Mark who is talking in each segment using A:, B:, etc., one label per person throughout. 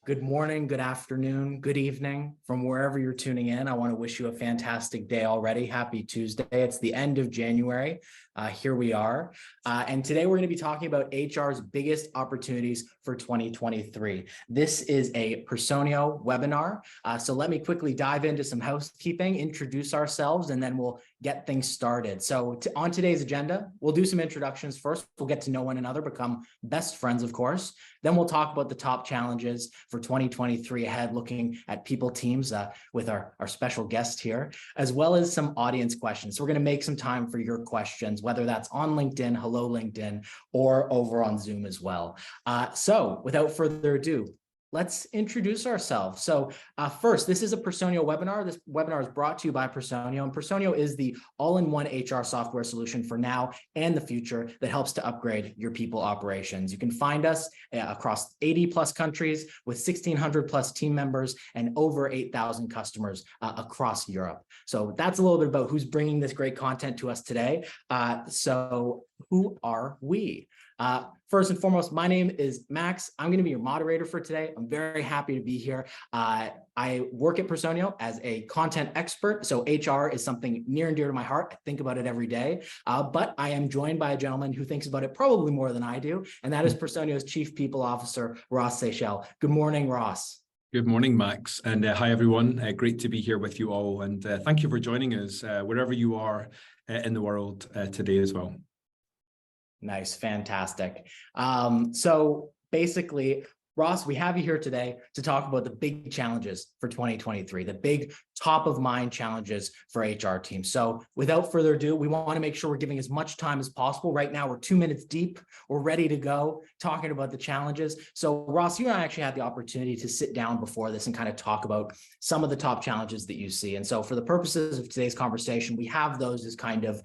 A: Good morning, good afternoon, good evening from wherever you're tuning in. I want to wish you a fantastic day already. Happy Tuesday. It's the end of January. Here we are. And today we're going to be talking about HR's biggest opportunities for 2023. This is a Personio webinar. So let me quickly dive into some housekeeping, introduce ourselves, and then we'll get things started. So on today's agenda, we'll do some introductions first. We'll get to know one another, become best friends, of course. Then we'll talk about the top challenges for 2023 ahead, looking at people teams with our special guest here, as well as some audience questions. So we're going to make some time for your questions, whether that's on LinkedIn, Hello LinkedIn, or over on Zoom as well. So without further ado, let's introduce ourselves. So first, this is a Personio webinar. This webinar is brought to you by Personio, and Personio is the all-in-one HR software solution for now and the future that helps to upgrade your people operations. You can find us across 80 plus countries with 1,600 plus team members and over 8,000 customers across Europe. So that's a little bit about who's bringing this great content to us today. So who are we? First and foremost, my name is Max. I'm going to be your moderator for today. I'm very happy to be here. I work at Personio as a content expert. So HR is something near and dear to my heart. I think about it every day, but I am joined by a gentleman who thinks about it probably more than I do. And that is Personio's Chief People Officer, Ross Seychelles. Good morning, Ross.
B: Good morning, Max. And hi, everyone. Great to be here with you all. And thank you for joining us wherever you are in the world today as well.
A: Nice, fantastic. So basically, Ross, we have you here today to talk about the big challenges for 2023, the big top of mind challenges for HR teams. So without further ado, we want to make sure we're giving as much time as possible. Right now, we're 2 minutes deep. We're ready to go talking about the challenges. So Ross, you and I actually had the opportunity to sit down before this and kind of talk about some of the top challenges that you see. And so for the purposes of today's conversation, we have those as kind of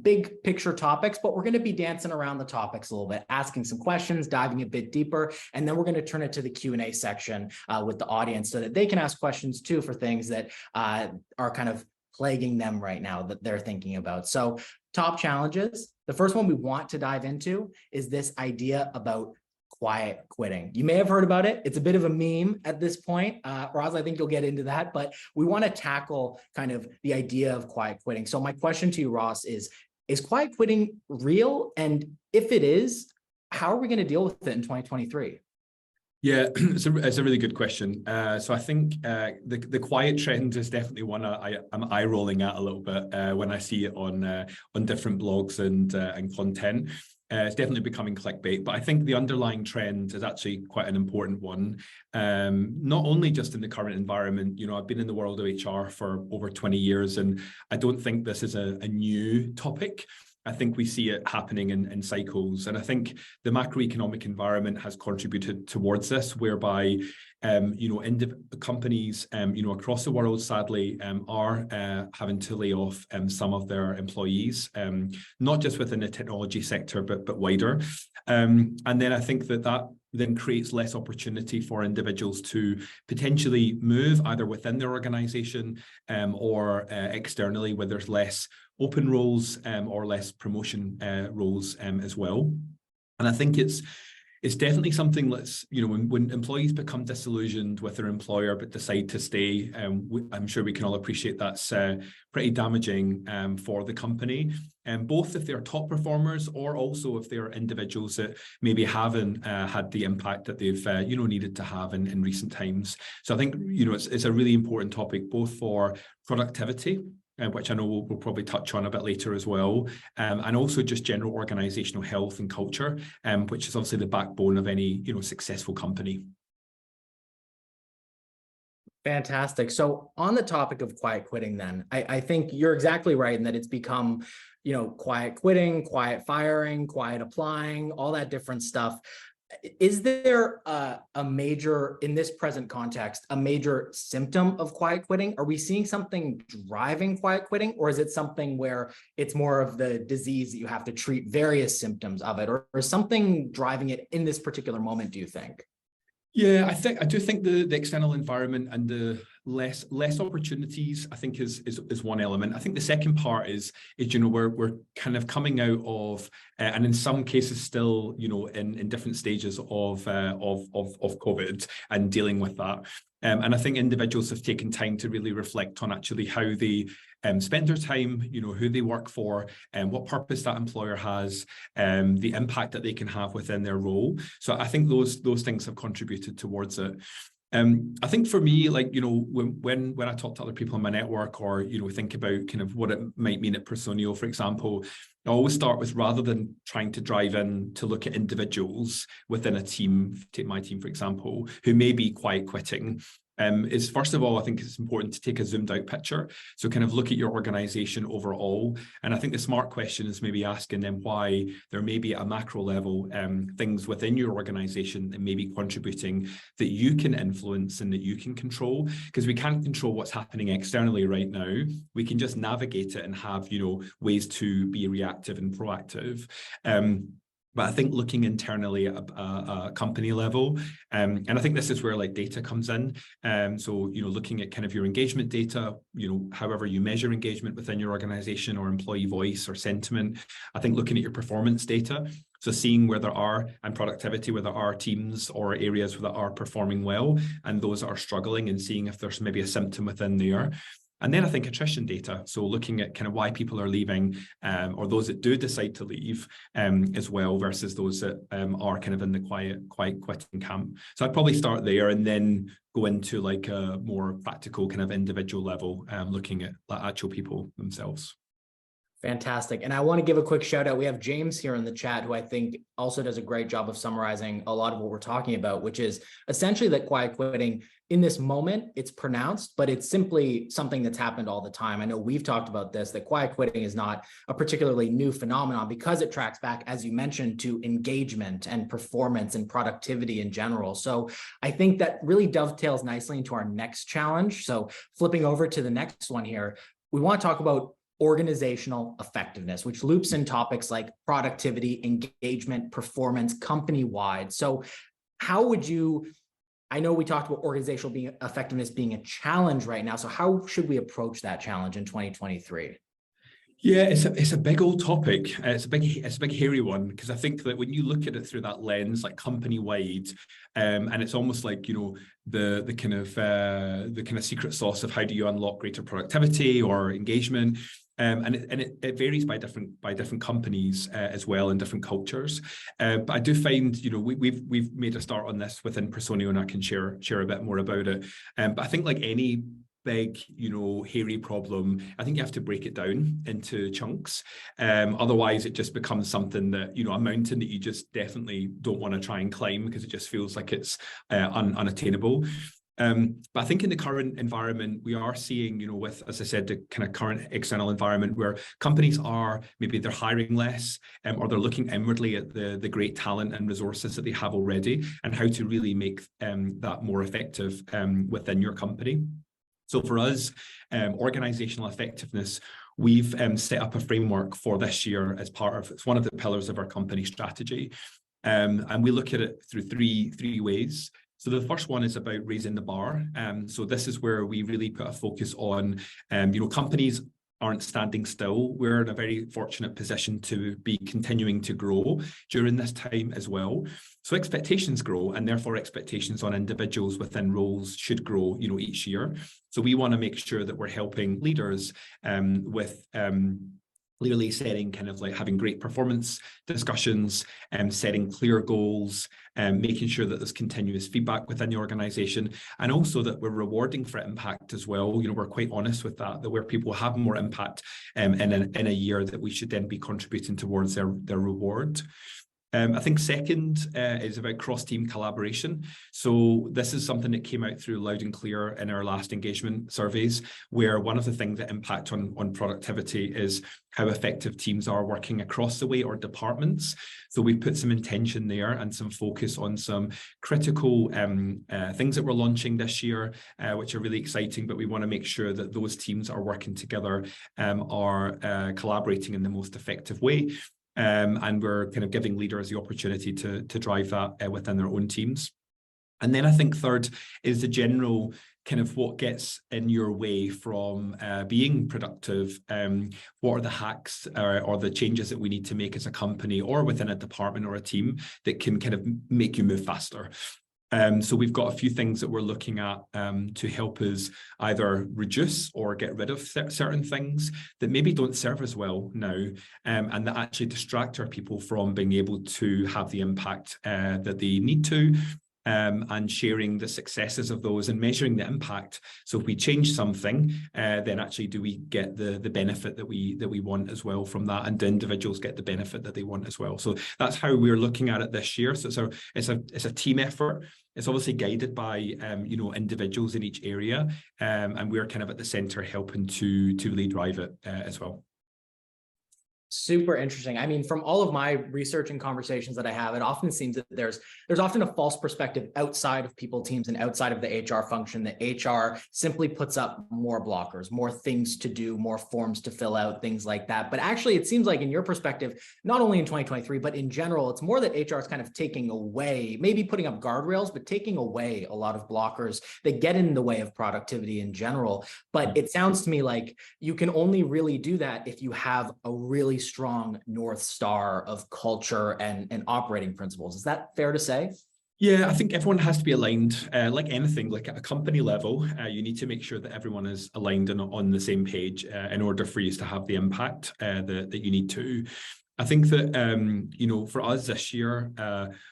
A: big picture topics, but we're going to be dancing around the topics a little bit, asking some questions, diving a bit deeper, and then we're going to turn it to the Q&A section with the audience so that they can ask questions too for things that are kind of plaguing them right now that they're thinking about. So top challenges. The first one we want to dive into is this idea about quiet quitting. You may have heard about it. It's a bit of a meme at this point. Roz, I think you'll get into that, but we want to tackle kind of the idea of quiet quitting. So my question to you, Ross, is quiet quitting real? And if it is, how are we going to deal with it in 2023?
B: Yeah, it's a really good question. So I think the quiet trend is definitely one I'm eye rolling at a little bit when I see it on different blogs and content. It's definitely becoming clickbait, but I think the underlying trend is actually quite an important one. Not only just in the current environment, I've been in the world of HR for over 20 years, and I don't think this is a new topic. I think we see it happening in cycles. And I think the macroeconomic environment has contributed towards this, whereby, companies, across the world, sadly, are having to lay off some of their employees, not just within the technology sector, but wider. And then I think that then creates less opportunity for individuals to potentially move either within their organization or externally, where there's less open roles or less promotion roles as well. And I think it's definitely something that's, when employees become disillusioned with their employer but decide to stay, I'm sure we can all appreciate that's pretty damaging for the company. And both if they're top performers or also if they're individuals that maybe haven't had the impact that they've needed to have in recent times. So I think it's a really important topic, both for productivity, which I know we'll probably touch on a bit later as well, and also just general organizational health and culture, which is obviously the backbone of any successful company.
A: Fantastic. So on the topic of quiet quitting, then I think you're exactly right in that it's become quiet quitting, quiet firing, quiet applying, all that different stuff. Is there a major, in this present context, a major symptom of quiet quitting? Are we seeing something driving quiet quitting, or is it something where it's more of the disease that you have to treat various symptoms of it, or something driving it in this particular moment, do you think?
B: Yeah, I do think the external environment and less opportunities, I think is one element. I think the second part is we're kind of coming out of and in some cases still in different stages of COVID and dealing with that. And I think individuals have taken time to really reflect on actually how they spend their time, who they work for, and what purpose that employer has, the impact that they can have within their role. So I think those things have contributed towards it. I think for me, like, when I talk to other people in my network or, think about kind of what it might mean at Personio, for example, I always start with, rather than trying to drive in to look at individuals within a team, take my team, for example, who may be quiet quitting, is first of all, I think it's important to take a zoomed out picture. So kind of look at your organization overall. And I think the smart question is maybe asking them why there may be at a macro level things within your organization that may be contributing that you can influence and that you can control, because we can't control what's happening externally right now. We can just navigate it and have, ways to be reactive and proactive. But I think looking internally at a company level, and I think this is where like data comes in. So, looking at kind of your engagement data, however you measure engagement within your organization or employee voice or sentiment. I think looking at your performance data. So seeing where there are, and productivity, where there are teams or areas that are performing well and those that are struggling, and seeing if there's maybe a symptom within there. And then I think attrition data, so looking at kind of why people are leaving, or those that do decide to leave as well, versus those that are kind of in the quiet quitting camp. So I'd probably start there and then go into like a more practical kind of individual level, looking at like actual people themselves.
A: Fantastic. And I want to give a quick shout out. We have James here in the chat, who I think also does a great job of summarizing a lot of what we're talking about, which is essentially that quiet quitting in this moment, it's pronounced, but it's simply something that's happened all the time. I know we've talked about this, that quiet quitting is not a particularly new phenomenon because it tracks back, as you mentioned, to engagement and performance and productivity in general. So I think that really dovetails nicely into our next challenge. So flipping over to the next one here, we want to talk about organizational effectiveness, which loops in topics like productivity, engagement, performance, company-wide. So how would you, I know we talked about organizational effectiveness being a challenge right now. So how should we approach that challenge in 2023?
B: Yeah, it's a big old topic. It's a big hairy one, because I think that when you look at it through that lens, like company-wide, and it's almost like, the kind of secret sauce of how do you unlock greater productivity or engagement. And it varies by different companies as well, and different cultures. But I do find, we've made a start on this within Personio, and I can share a bit more about it. But I think like any big, hairy problem, I think you have to break it down into chunks. Otherwise, it just becomes something that, a mountain that you just definitely don't want to try and climb, because it just feels like it's unattainable. But I think in the current environment, we are seeing, with, as I said, the kind of current external environment where companies are, maybe they're hiring less, or they're looking inwardly at the great talent and resources that they have already, and how to really make that more effective within your company. So for us, organizational effectiveness, we've set up a framework for this year as part of, it's one of the pillars of our company strategy. And we look at it through three ways. So the first one is about raising the bar. So this is where we really put a focus on, companies aren't standing still. We're in a very fortunate position to be continuing to grow during this time as well. So expectations grow, and therefore expectations on individuals within roles should grow, each year. So we want to make sure that we're helping leaders with clearly setting, kind of like having great performance discussions, and setting clear goals, and making sure that there's continuous feedback within the organization, and also that we're rewarding for impact as well. We're quite honest with that where people have more impact in a year, that we should then be contributing towards their reward. I think second is about cross-team collaboration. So this is something that came out through loud and clear in our last engagement surveys, where one of the things that impact on productivity is how effective teams are working across the way, or departments. So we've put some intention there and some focus on some critical things that we're launching this year, which are really exciting, but we want to make sure that those teams are working together, are collaborating in the most effective way. And we're kind of giving leaders the opportunity to drive that within their own teams. And then I think third is the general kind of what gets in your way from being productive, what are the hacks or the changes that we need to make as a company or within a department or a team that can kind of make you move faster. So we've got a few things that we're looking at to help us either reduce or get rid of certain things that maybe don't serve us well now, and that actually distract our people from being able to have the impact that they need to. And sharing the successes of those and measuring the impact. So if we change something, then actually do we get the benefit that we want as well from that, and the individuals get the benefit that they want as well. So that's how we're looking at it this year. So it's a team effort. It's obviously guided by individuals in each area, and we're kind of at the center helping to really drive it as well.
A: Super interesting. I mean, from all of my research and conversations that I have, it often seems that there's often a false perspective outside of people teams and outside of the HR function that HR simply puts up more blockers, more things to do, more forms to fill out, things like that. But actually, it seems like in your perspective, not only in 2023, but in general, it's more that HR is kind of taking away, maybe putting up guardrails, but taking away a lot of blockers that get in the way of productivity in general. But it sounds to me like you can only really do that if you have a really strong North Star of culture and operating principles. Is that fair to say?
B: Yeah, I think everyone has to be aligned. Like anything, like at a company level, you need to make sure that everyone is aligned and on the same page in order for you to have the impact that you need to. I think that, for us this year,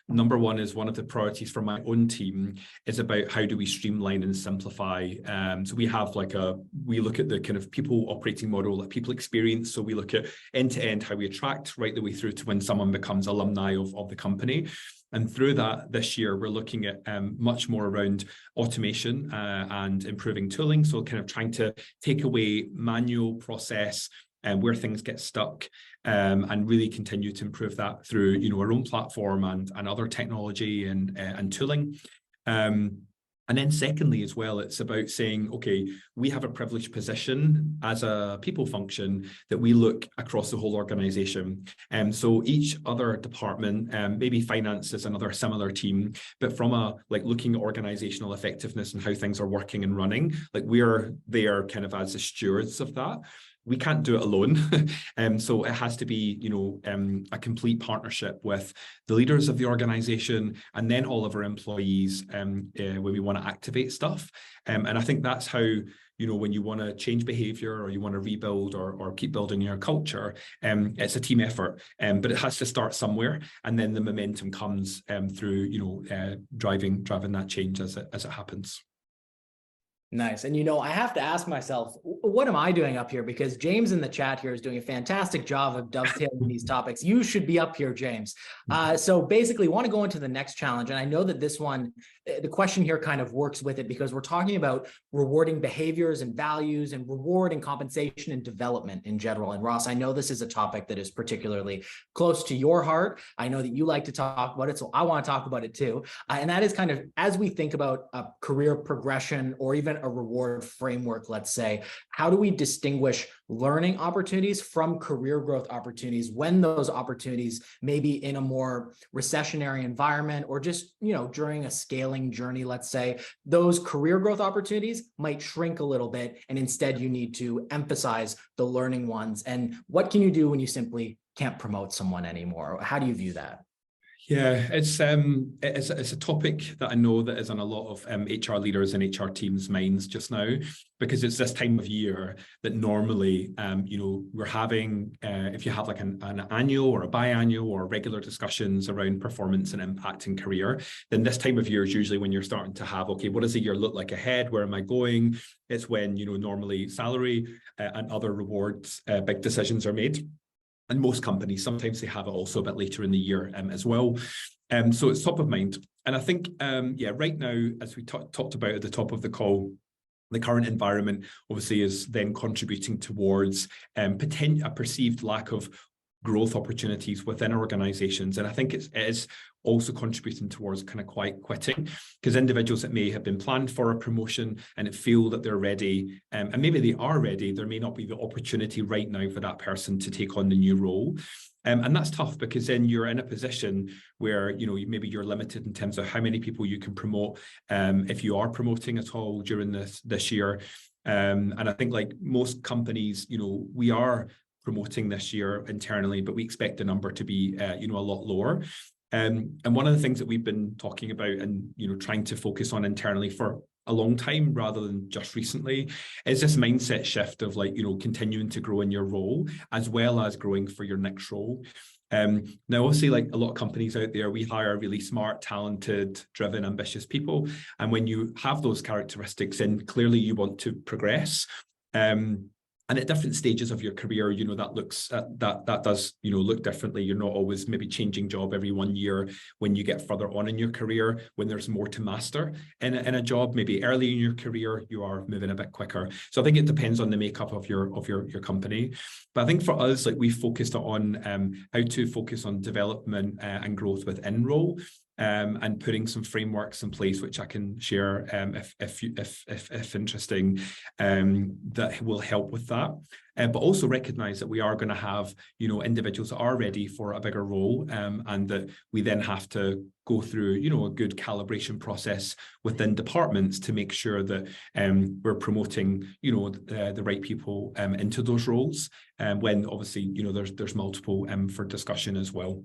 B: number one is one of the priorities for my own team is about how do we streamline and simplify. So we have we look at the kind of people operating model, like people experience. So we look at end to end, how we attract right the way through to when someone becomes alumni of the company. And through that, this year, we're looking at much more around automation and improving tooling. So kind of trying to take away manual process and where things get stuck, and really continue to improve that through our own platform and other technology and tooling. And then secondly, as well, it's about saying, okay, we have a privileged position as a people function that we look across the whole organization. So each other department, maybe finance is another similar team, but from a looking at organizational effectiveness and how things are working and running, we're there kind of as the stewards of that. We can't do it alone. So it has to be, a complete partnership with the leaders of the organization and then all of our employees when we want to activate stuff. And I think that's how, when you want to change behavior or you want to rebuild or keep building your culture, it's a team effort, but it has to start somewhere. And then the momentum comes through, driving that change as it happens.
A: Nice. And, I have to ask myself, what am I doing up here? Because James in the chat here is doing a fantastic job of dovetailing these topics. You should be up here, James. So basically want to go into the next challenge. And I know that this one, the question here kind of works with it because we're talking about rewarding behaviors and values and reward and compensation and development in general. And Ross, I know this is a topic that is particularly close to your heart. I know that you like to talk about it, so I want to talk about it too. And that is kind of, as we think about a career progression or even a reward framework, let's say, how do we distinguish learning opportunities from career growth opportunities when those opportunities may be in a more recessionary environment or just, during a scaling journey, let's say, those career growth opportunities might shrink a little bit and instead you need to emphasize the learning ones. And what can you do when you simply can't promote someone anymore? How do you view that?
B: Yeah, it's a topic that I know that is on a lot of HR leaders and HR teams' minds just now, because it's this time of year that normally, we're having, if you have an annual or a biannual or regular discussions around performance and impact and career, then this time of year is usually when you're starting to have, okay, what does the year look like ahead? Where am I going? It's when, normally salary and other rewards, big decisions are made. And most companies, sometimes they have it also a bit later in the year as well. So it's top of mind. And I think, right now, as we talked about at the top of the call, the current environment obviously is then contributing towards a perceived lack of growth opportunities within organizations. And I think it is also contributing towards kind of quiet quitting, because individuals that may have been planned for a promotion and feel that they're ready, and maybe they are ready, there may not be the opportunity right now for that person to take on the new role. And that's tough because then you're in a position where, maybe you're limited in terms of how many people you can promote, if you are promoting at all during this year. And I think like most companies, we are promoting this year internally, but we expect the number to be, a lot lower. And one of the things that we've been talking about and, trying to focus on internally for a long time rather than just recently is this mindset shift of like, continuing to grow in your role as well as growing for your next role. Now, obviously, like a lot of companies out there, we hire really smart, talented, driven, ambitious people. And when you have those characteristics, then clearly you want to progress. And at different stages of your career, that looks that does look differently. You're not always maybe changing job every 1 year when you get further on in your career, when there's more to master in a job. Maybe early in your career, you are moving a bit quicker. So I think it depends on the makeup of your company. But I think for us, like we focused on how to focus on development and growth within role. And putting some frameworks in place, which I can share if interesting, that will help with that. But also recognize that we are going to have, individuals that are ready for a bigger role, and that we then have to go through, a good calibration process within departments to make sure that we're promoting, the right people into those roles. When obviously, there's multiple for discussion as well.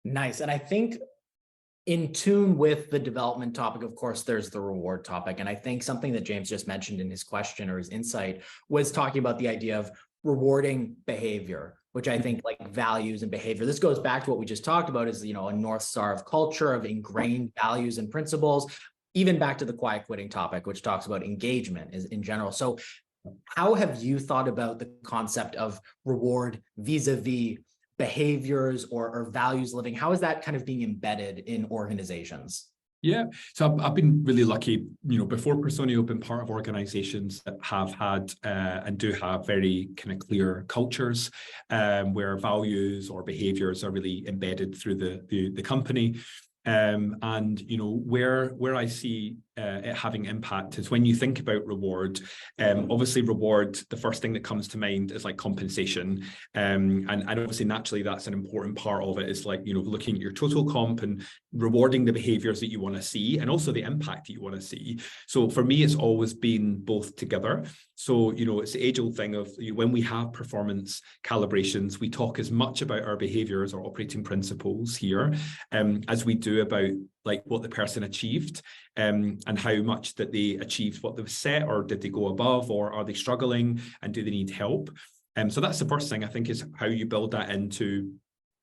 A: Nice. And I think in tune with the development topic, of course, there's the reward topic. And I think something that James just mentioned in his question or his insight was talking about the idea of rewarding behavior, which I think like values and behavior. This goes back to what we just talked about is, a North Star of culture, of ingrained values and principles, even back to the quiet quitting topic, which talks about engagement in general. So how have you thought about the concept of reward vis-a-vis behaviors or values living? How is that kind of being embedded in organizations?
B: Yeah, so I've been really lucky, before Personio, I've been part of organizations that have had and do have very kind of clear cultures where values or behaviors are really embedded through the company. And where I see it having impact is when you think about reward. Obviously reward, the first thing that comes to mind is like compensation, and obviously naturally that's an important part of it, is like looking at your total comp and rewarding the behaviors that you want to see and also the impact that you want to see. So for me, it's always been both together. So it's the age-old thing of when we have performance calibrations, we talk as much about our behaviors or operating principles here as we do about like what the person achieved, and how much that they achieved what they've set, or did they go above, or are they struggling and do they need help? So that's the first thing I think, is how you build that into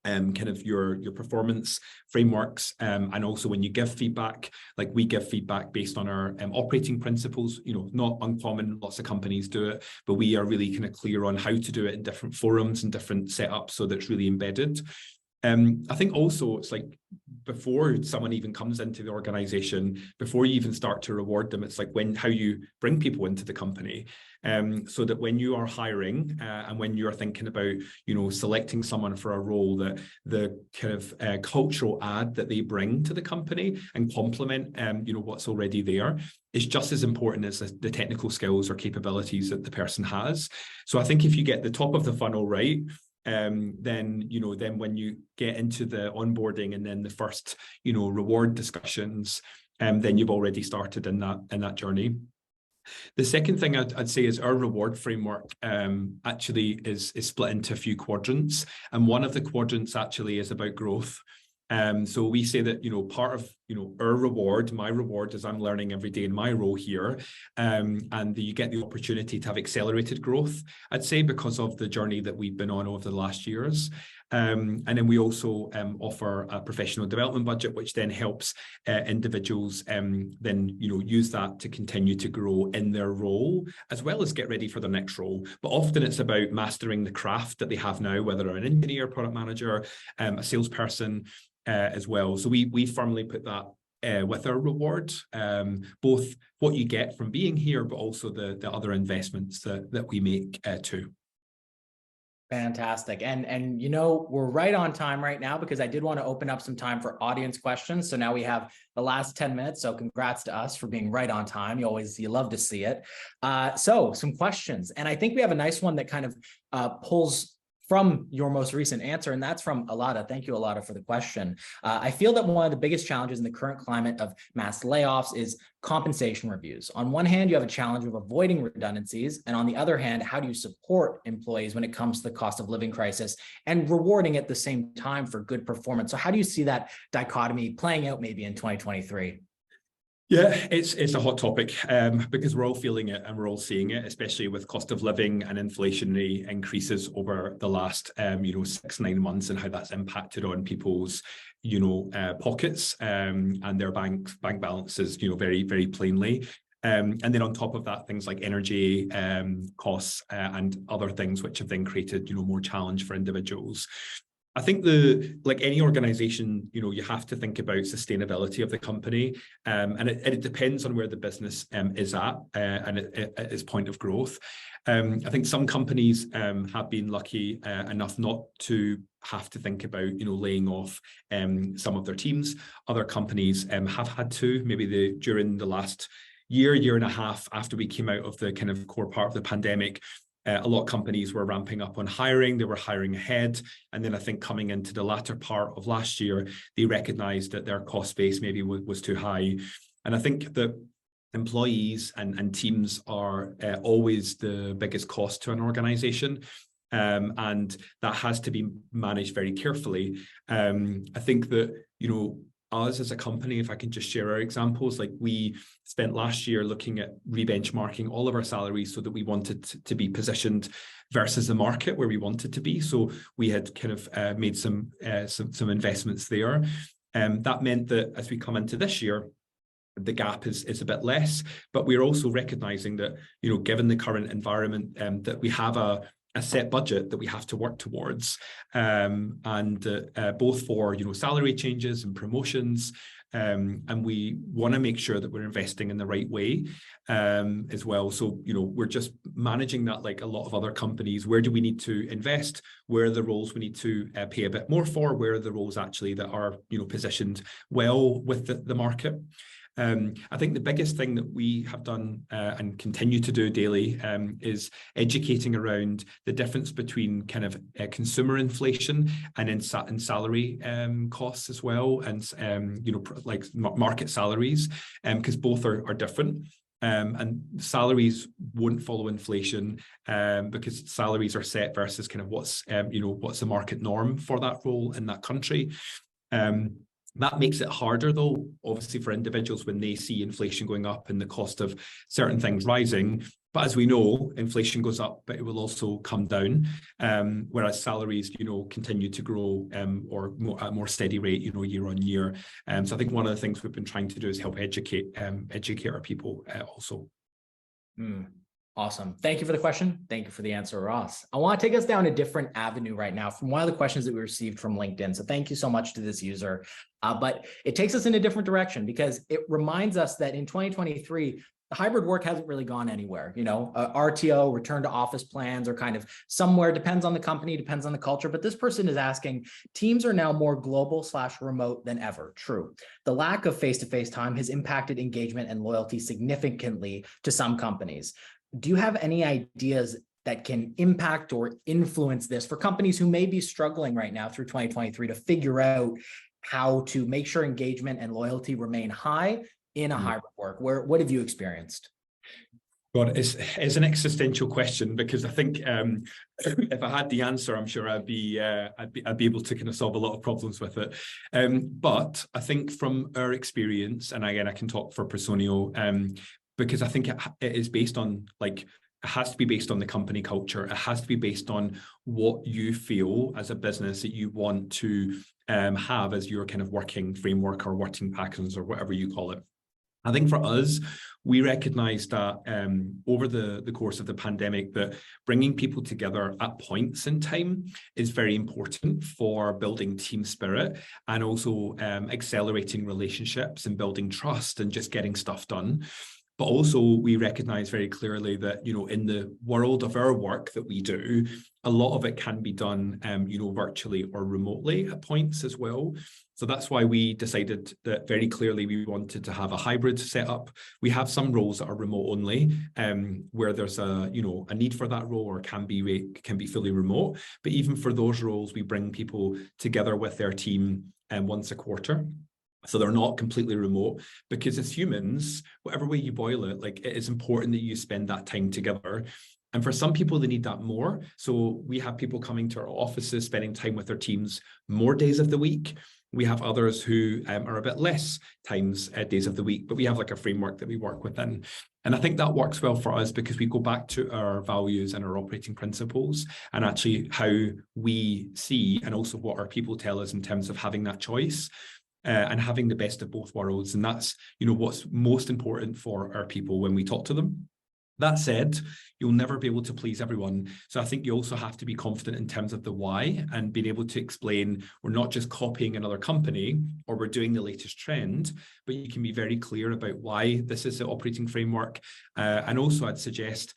B: kind of your performance frameworks, and also when you give feedback, like we give feedback based on our operating principles. Not uncommon, lots of companies do it, but we are really kind of clear on how to do it in different forums and different setups so that it's really embedded. I think also it's like before someone even comes into the organization, before you even start to reward them, it's like how you bring people into the company, so that when you are hiring and when you're thinking about selecting someone for a role, that the kind of cultural add that they bring to the company and complement what's already there is just as important as the technical skills or capabilities that the person has. So I think if you get the top of the funnel right, then when you get into the onboarding and then the first reward discussions, then you've already started in that journey. The second thing I'd say is our reward framework actually is split into a few quadrants, and one of the quadrants actually is about growth. So we say that, part of, our reward, my reward is I'm learning every day in my role here. And you get the opportunity to have accelerated growth, I'd say, because of the journey that we've been on over the last years. And then we also offer a professional development budget, which then helps individuals then, use that to continue to grow in their role, as well as get ready for the next role. But often it's about mastering the craft that they have now, whether they're an engineer, product manager, a salesperson, as well. So we firmly put that with our reward, both what you get from being here, but also the other investments that we make too.
A: Fantastic. And we're right on time right now, because I did want to open up some time for audience questions. So now we have the last 10 minutes. So congrats to us for being right on time. You love to see it. So some questions. And I think we have a nice one that kind of pulls from your most recent answer, and that's from Alada. Thank you, Alada, for the question. I feel that one of the biggest challenges in the current climate of mass layoffs is compensation reviews. On one hand, you have a challenge of avoiding redundancies, and on the other hand, how do you support employees when it comes to the cost of living crisis and rewarding at the same time for good performance? So how do you see that dichotomy playing out maybe in 2023?
B: Yeah, it's a hot topic because we're all feeling it and we're all seeing it, especially with cost of living and inflationary increases over the last 6-9 months, and how that's impacted on people's pockets and their bank balances very, very plainly. And then on top of that, things like energy costs and other things which have then created more challenge for individuals. I think like any organization, you have to think about sustainability of the company, and it depends on where the business is at and its point of growth. I think some companies have been lucky enough not to have to think about laying off some of their teams. Other companies have had to, maybe during the last year and a half after we came out of the kind of core part of the pandemic. A lot of companies were ramping up on hiring, they were hiring ahead. And then I think coming into the latter part of last year, they recognized that their cost base maybe was too high. And I think that employees and teams are always the biggest cost to an organization. And that has to be managed very carefully. I think that, us as a company, if I can just share our examples, like we spent last year looking at re-benchmarking all of our salaries so that we wanted to be positioned versus the market where we wanted to be. So we had kind of made some investments there. That meant that as we come into this year, the gap is a bit less, but we're also recognizing that, given the current environment, that we have a set budget that we have to work towards, and both for salary changes and promotions, and we want to make sure that we're investing in the right way as well. So we're just managing that like a lot of other companies. Where do we need to invest? Where are the roles we need to pay a bit more for? Where are the roles actually that are positioned well with the market? I think the biggest thing that we have done and continue to do daily is educating around the difference between kind of consumer inflation and in salary costs as well, and like market salaries, because both are different. And salaries won't follow inflation because salaries are set versus kind of what's the market norm for that role in that country. That makes it harder, though, obviously, for individuals when they see inflation going up and the cost of certain things rising. But as we know, inflation goes up, but it will also come down, whereas salaries, continue to grow or at a more steady rate, year on year. So I think one of the things we've been trying to do is help educate our people also.
A: Awesome. Thank you for the question. Thank you for the answer, Ross. I want to take us down a different avenue right now from one of the questions that we received from LinkedIn. So thank you so much to this user. But it takes us in a different direction because it reminds us that in 2023, the hybrid work hasn't really gone anywhere. RTO, return to office plans are kind of somewhere, depends on the company, depends on the culture. But this person is asking, teams are now more global/remote than ever. True. The lack of face-to-face time has impacted engagement and loyalty significantly to some companies. Do you have any ideas that can impact or influence this for companies who may be struggling right now through 2023 to figure out how to make sure engagement and loyalty remain high in a hybrid work? What have you experienced?
B: God, it's an existential question because I think if I had the answer, I'm sure I'd be able to kind of solve a lot of problems with it. But I think from our experience, and again, I can talk for Personio, because I think it is based on it has to be based on the company culture. It has to be based on what you feel as a business that you want to have as your kind of working framework or working patterns or whatever you call it. I think for us, we recognize that over the course of the pandemic, that bringing people together at points in time is very important for building team spirit and also accelerating relationships and building trust and just getting stuff done. But also we recognize very clearly that, in the world of our work that we do, a lot of it can be done, virtually or remotely at points as well. So that's why we decided that very clearly we wanted to have a hybrid setup. We have some roles that are remote only, where there's a need for that role, or can be fully remote. But even for those roles, we bring people together with their team once a quarter. So they're not completely remote, because as humans, whatever way you boil it, like, it is important that you spend that time together. And for some people, they need that more. So we have people coming to our offices, spending time with their teams more days of the week. We have others who are a bit less days of the week, but we have like a framework that we work within. And I think that works well for us, because we go back to our values and our operating principles, and actually how we see, and also what our people tell us in terms of having that choice. And having the best of both worlds. And that's, what's most important for our people when we talk to them. That said, you'll never be able to please everyone. So I think you also have to be confident in terms of the why, and being able to explain, we're not just copying another company or we're doing the latest trend, but you can be very clear about why this is the operating framework. And also I'd suggest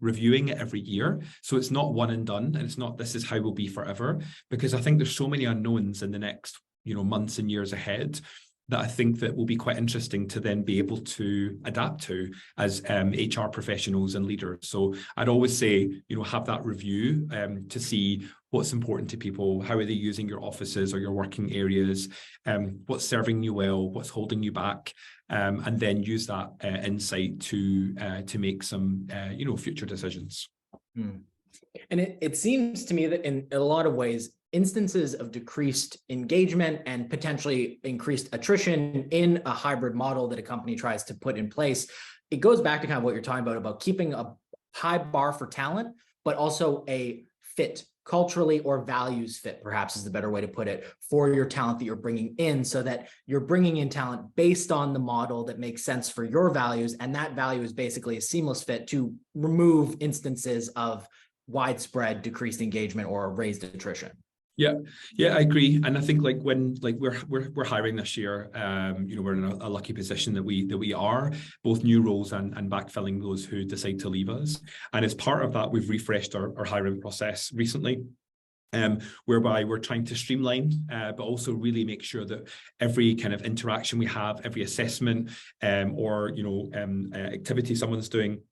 B: reviewing it every year. So it's not one and done, and it's not, this is how we'll be forever, because I think there's so many unknowns in the next months and years ahead, that I think that will be quite interesting to then be able to adapt to as HR professionals and leaders. So I'd always say, have that review to see what's important to people, how are they using your offices or your working areas, what's serving you well, what's holding you back, and then use that insight to make some future decisions.
A: And it seems to me that in a lot of ways, instances of decreased engagement and potentially increased attrition in a hybrid model that a company tries to put in place, it goes back to kind of what you're talking about keeping a high bar for talent, but also a fit culturally, or values fit, perhaps is the better way to put it, for your talent that you're bringing in, so that you're bringing in talent based on the model that makes sense for your values. And that value is basically a seamless fit to remove instances of widespread decreased engagement or raised attrition.
B: Yeah, I agree. And I think when we're hiring this year, we're in a lucky position that we are both new roles and backfilling those who decide to leave us. And as part of that, we've refreshed our hiring process recently. Whereby we're trying to streamline, but also really make sure that every kind of interaction we have, every assessment or activity someone's doing,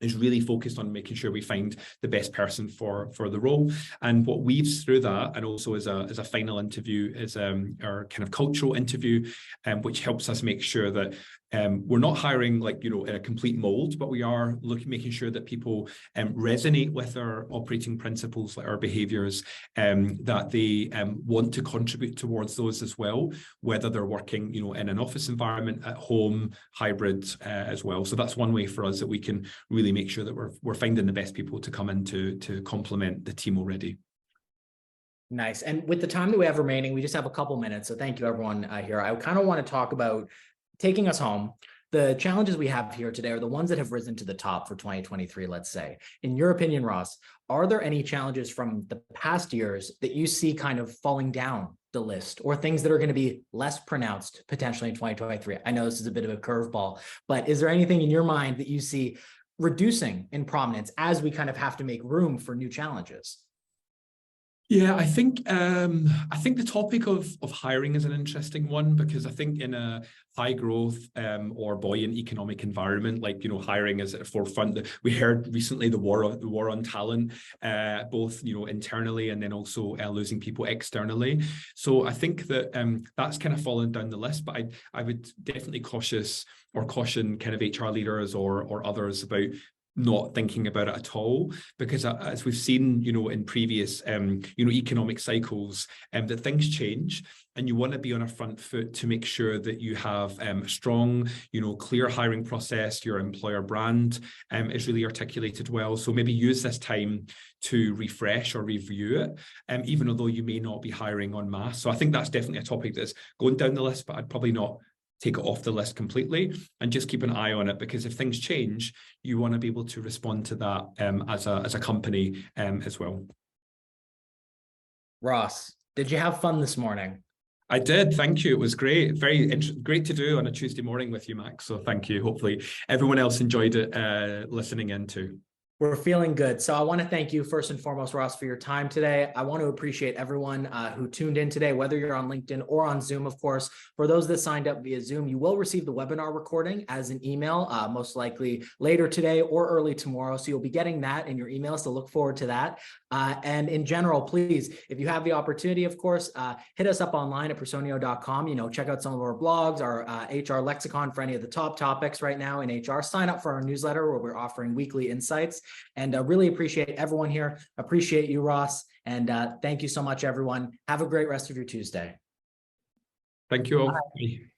B: is really focused on making sure we find the best person for the role. And what weaves through that, and also as a final interview, is our kind of cultural interview, which helps us make sure that we're not hiring in a complete mold, but we are making sure that people resonate with our operating principles, like our behaviors, that they want to contribute towards those as well, whether they're working in an office environment, at home, hybrid as well. So that's one way for us that we can really make sure that we're finding the best people to come in to complement the team already.
A: Nice. And with the time that we have remaining, we just have a couple minutes. So thank you, everyone here. I kind of want to talk about taking us home. The challenges we have here today are the ones that have risen to the top for 2023, let's say. In your opinion, Ross, are there any challenges from the past years that you see kind of falling down the list, or things that are going to be less pronounced potentially in 2023? I know this is a bit of a curveball, but is there anything in your mind that you see reducing in prominence as we kind of have to make room for new challenges?
B: Yeah, I think the topic of hiring is an interesting one, because I think in a high growth or buoyant economic environment, hiring is at the forefront. We heard recently the war on talent, both internally and then also losing people externally. So I think that that's kind of fallen down the list. But I would definitely caution kind of HR leaders or others about not thinking about it at all, because as we've seen, in previous, economic cycles, that things change, and you want to be on a front foot to make sure that you have a strong, clear hiring process. Your employer brand is really articulated well. So maybe use this time to refresh or review it, even although you may not be hiring en masse. So I think that's definitely a topic that's going down the list, but I'd probably not take it off the list completely, and just keep an eye on it, because if things change, you want to be able to respond to that as a company as well.
A: Ross, did you have fun this morning?
B: I did. Thank you. It was great. Very great to do on a Tuesday morning with you, Max. So thank you. Hopefully everyone else enjoyed it listening in too.
A: We're feeling good. So I want to thank you first and foremost, Ross, for your time today. I want to appreciate everyone who tuned in today, whether you're on LinkedIn or on Zoom, of course. For those that signed up via Zoom, you will receive the webinar recording as an email, most likely later today or early tomorrow. So you'll be getting that in your emails, so look forward to that. And in general, please, if you have the opportunity, of course, hit us up online at personio.com. Check out some of our blogs, our HR lexicon for any of the top topics right now in HR. Sign up for our newsletter where we're offering weekly insights. And I really appreciate everyone here. Appreciate you, Ross. And thank you so much, everyone. Have a great rest of your Tuesday.
B: Thank you all. Bye.